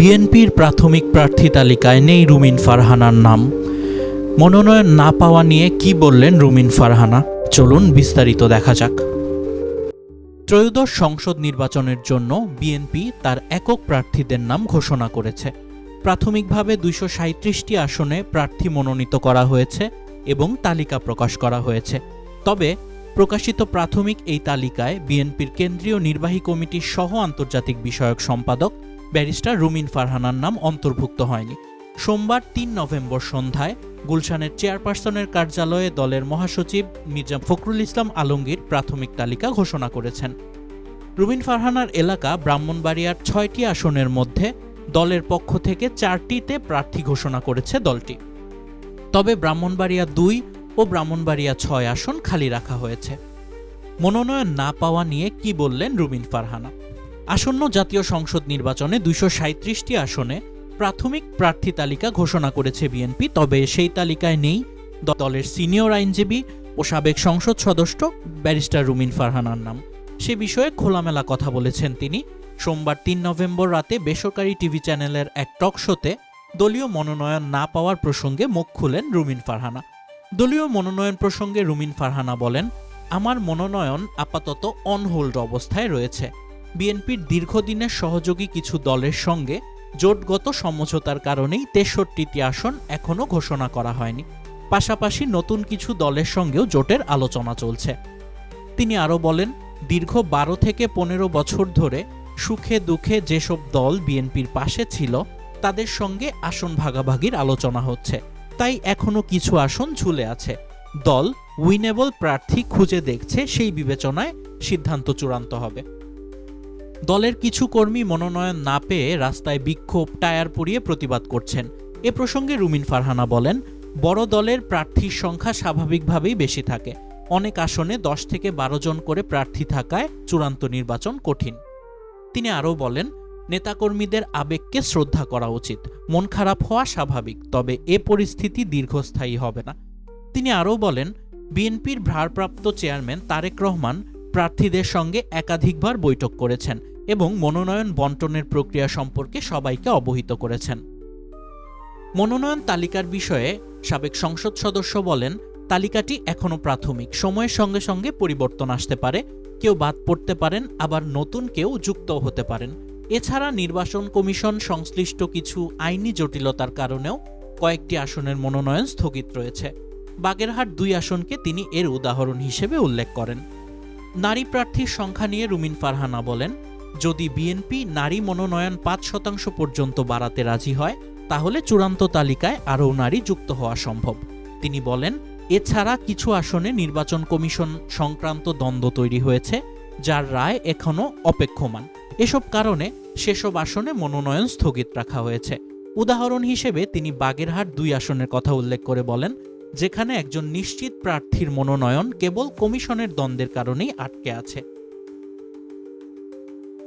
বিএনপির প্রাথমিক প্রার্থী তালিকায় নেই রুমিন ফারহানার নাম। মনোনয়ন না পাওয়া নিয়ে কি বললেন রুমিন ফারহানা, চলুন বিস্তারিত দেখা যাক। ত্রয়োদশ সংসদ নির্বাচনের জন্য বিএনপি তার একক প্রার্থীদের নাম ঘোষণা করেছে। প্রাথমিকভাবে ২৩৭টি আসনে প্রার্থী মনোনীত করা হয়েছে এবং তালিকা প্রকাশ করা হয়েছে। তবে প্রকাশিত প্রাথমিক এই তালিকায় বিএনপির কেন্দ্রীয় নির্বাহী কমিটির সহ আন্তর্জাতিক বিষয়ক সম্পাদক ব্যারিস্টার রুমিন ফারহানার নাম অন্তর্ভুক্ত হয়নি। সোমবার ৩ নভেম্বর সন্ধ্যায় গুলশানের চেয়ারপারসনের কার্যালয়ে দলের মহাসচিব মির্জা ফখরুল ইসলাম আলমগীর প্রাথমিক তালিকা ঘোষণা করেছেন। রুমিন ফারহানার এলাকা ব্রাহ্মণবাড়িয়ার ৬টি আসনের মধ্যে দলের পক্ষ থেকে ৪টিতে প্রার্থী ঘোষণা করেছে দলটি। তবে ব্রাহ্মণবাড়িয়া ২ ও ব্রাহ্মণবাড়িয়া ৬ আসন খালি রাখা হয়েছে। মনোনয়ন না পাওয়া নিয়ে কি বললেন রুমিন ফারহানা? আসন্ন জাতীয় সংসদ নির্বাচনে ২৩৭টি আসনে প্রাথমিক প্রার্থী তালিকা ঘোষণা করেছে বিএনপি। তবে সেই তালিকায় নেই দলের সিনিয়র আইনজীবী ও সাবেক সংসদ সদস্য ব্যারিস্টার রুমিন ফারহানার নাম। সে বিষয়ে খোলামেলা কথা বলেছেন তিনি। সোমবার ৩ নভেম্বর রাতে বেসরকারি টিভি চ্যানেলের এক টক শোতে দলীয় মনোনয়ন না পাওয়ার প্রসঙ্গে মুখ খুলেন রুমিন ফারহানা। দলীয় মনোনয়ন প্রসঙ্গে রুমিন ফারহানা বলেন, আমার মনোনয়ন আপাতত অন হোল্ড অবস্থায় রয়েছে। বিএনপির দীর্ঘদিনের সহযোগী কিছু দলের সঙ্গে জোটগত সমঝোতার কারণেই ৬৩টি আসন এখনও ঘোষণা করা হয়নি। পাশাপাশি নতুন কিছু দলের সঙ্গেও জোটের আলোচনা চলছে। তিনি আরও বলেন, দীর্ঘ ১২ থেকে ১৫ বছর ধরে সুখে দুঃখে যেসব দল বিএনপির পাশে ছিল তাদের সঙ্গে আসন ভাগাভাগির আলোচনা হচ্ছে, তাই এখনও কিছু আসন ঝুলে আছে। দল উইনেবল প্রার্থী খুঁজে দেখছে, সেই বিবেচনায় সিদ্ধান্ত চূড়ান্ত হবে। দলের কিছু কর্মী মনোনয়ন না পেয়ে রাস্তায় বিক্ষোভ, টায়ার পুড়িয়ে প্রতিবাদ করছেন। এ প্রসঙ্গে রুমিন ফারহানা বলেন, বড় দলের প্রার্থীর সংখ্যা স্বাভাবিকভাবেই বেশি থাকে। অনেক আসনে ১০ থেকে ১২ জন করে প্রার্থী থাকায় চূড়ান্ত নির্বাচন কঠিন। তিনি আরও বলেন, নেতাকর্মীদের আবেগকে শ্রদ্ধা করা উচিত। মন খারাপ হওয়া স্বাভাবিক, তবে এ পরিস্থিতি দীর্ঘস্থায়ী হবে না। তিনি আরও বলেন, বিএনপির ভারপ্রাপ্ত চেয়ারম্যান তারেক রহমান প্রার্থীদের সঙ্গে একাধিকবার বৈঠক করেছেন এবং মনোনয়ন বণ্টনের প্রক্রিয়া সম্পর্কে সবাইকে অবহিত করেছেন। মনোনয়ন তালিকার বিষয়ে সাবেক সংসদ সদস্য বলেন, তালিকাটি এখনও প্রাথমিক, সময়ের সঙ্গে সঙ্গে পরিবর্তন আসতে পারে। কেউ বাদ পড়তে পারেন, আবার নতুন কেউ যুক্ত হতে পারেন। এছাড়া নির্বাচন কমিশন সংশ্লিষ্ট কিছু আইনি জটিলতার কারণেও কয়েকটি আসনের মনোনয়ন স্থগিত রয়েছে। বাগেরহাট ২ আসনকে তিনি এর উদাহরণ হিসেবে উল্লেখ করেন। নারী প্রার্থীর সংখ্যা নিয়ে রুমিন ফারহানা বলেন, যদি বিএনপি নারী মনোনয়ন ৫% পর্যন্ত বাড়াতে রাজি হয় তাহলে চূড়ান্ত তালিকায় আরও নারী যুক্ত হওয়া সম্ভব। তিনি বলেন, এছাড়া কিছু আসনে নির্বাচন কমিশন সংক্রান্ত দ্বন্দ্ব তৈরি হয়েছে, যার রায় এখনও অপেক্ষমান। এসব কারণে সেসব আসনে মনোনয়ন স্থগিত রাখা হয়েছে। উদাহরণ হিসেবে তিনি বাগেরহাট ২ আসনের কথা উল্লেখ করে বলেন, যেখানে একজন নিশ্চিত প্রার্থীর মনোনয়ন কেবল কমিশনের দ্বন্দ্বের কারণেই আটকে আছে।